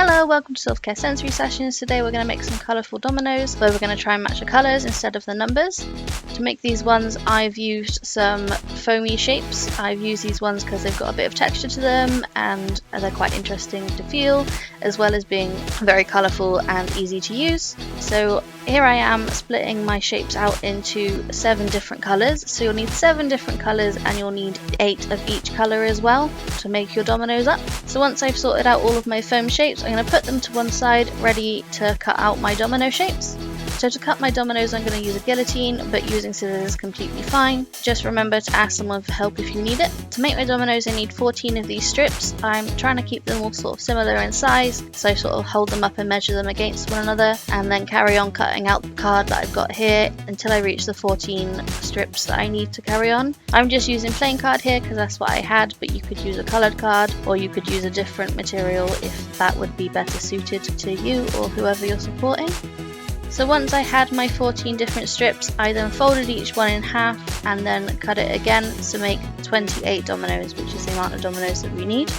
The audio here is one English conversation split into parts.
Hello, welcome to Silva Care Sensory Sessions. Today we're going to make some colourful dominoes where we're going to try and match the colours instead of the numbers. To make these ones I've used some foamy shapes. I've used these ones because they've got a bit of texture to them and they're quite interesting to feel, as well as being very colourful and easy to use. So here I am splitting my shapes out into 7 different colours. So you'll need 7 different colours and you'll need 8 of each colour as well to make your dominoes up. So once I've sorted out all of my foam shapes, I'm going to put them to one side ready to cut out my domino shapes. So to cut my dominoes I'm going to use a guillotine, but using scissors is completely fine. Just remember to ask someone for help if you need it. To make my dominoes I need 14 of these strips. I'm trying to keep them all sort of similar in size, so I sort of hold them up and measure them against one another and then carry on cutting out the card that I've got here until I reach the 14 strips that I need to carry on. I'm just using plain card here because that's what I had, but you could use a coloured card or you could use a different material if that would be better suited to you or whoever you're supporting. So once I had my 14 different strips, I then folded each one in half and then cut it again to make 28 dominoes, which is the amount of dominoes that we need.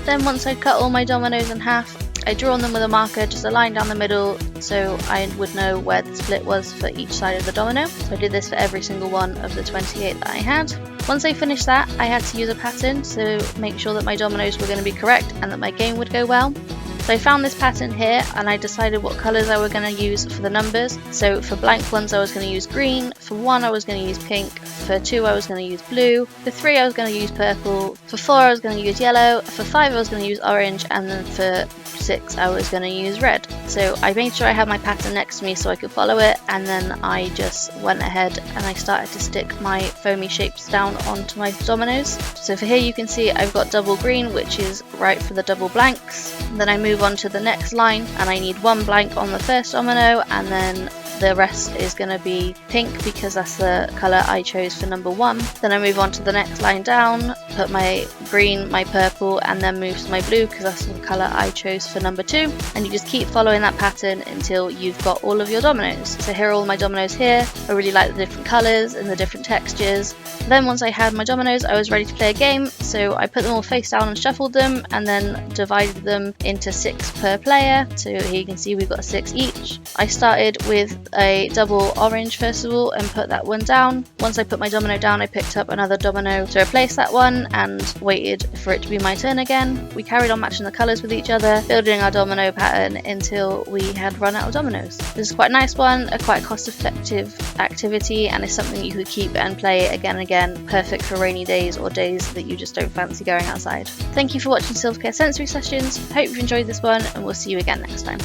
Then once I cut all my dominoes in half, I drew on them with a marker, just a line down the middle so I would know where the split was for each side of the domino. So I did this for every single one of the 28 that I had. Once I finished that, I had to use a pattern to make sure that my dominoes were going to be correct and that my game would go well. So I found this pattern here and I decided what colours I were going to use for the numbers. So for blank ones I was going to use green, for 1 I was going to use pink, for 2 I was going to use blue, for 3 I was going to use purple, for 4 I was going to use yellow, for 5 I was going to use orange, and then for 6 I was going to use red. So I made sure I had my pattern next to me so I could follow it, and then I just went ahead and I started to stick my foamy shapes down onto my dominoes. So for here you can see I've got double green, which is right for the double blanks. Then I move on to the next line and I need 1 blank on the first domino, and then the rest is going to be pink because that's the colour I chose for number 1. Then I move on to the next line down, put my green, my purple, and then move to my blue because that's the colour I chose for number 2. And you just keep following that pattern until you've got all of your dominoes. So here are all my dominoes here. I really like the different colours and the different textures. Then once I had my dominoes I was ready to play a game, so I put them all face down and shuffled them and then divided them into 6 per player. So here you can see we've got 6 each. I started with a double orange first of all and put that one down. Once I put my domino down I picked up another domino to replace that one and waited for it to be my turn again. We carried on matching the colours with each other, building our domino pattern until we had run out of dominoes. This is quite a nice one, a quite cost effective activity, and it's something you could keep and play again and again, perfect for rainy days or days that you just don't fancy going outside. Thank you for watching Silva Care Sensory Sessions. Hope you've enjoyed this one and we'll see you again next time.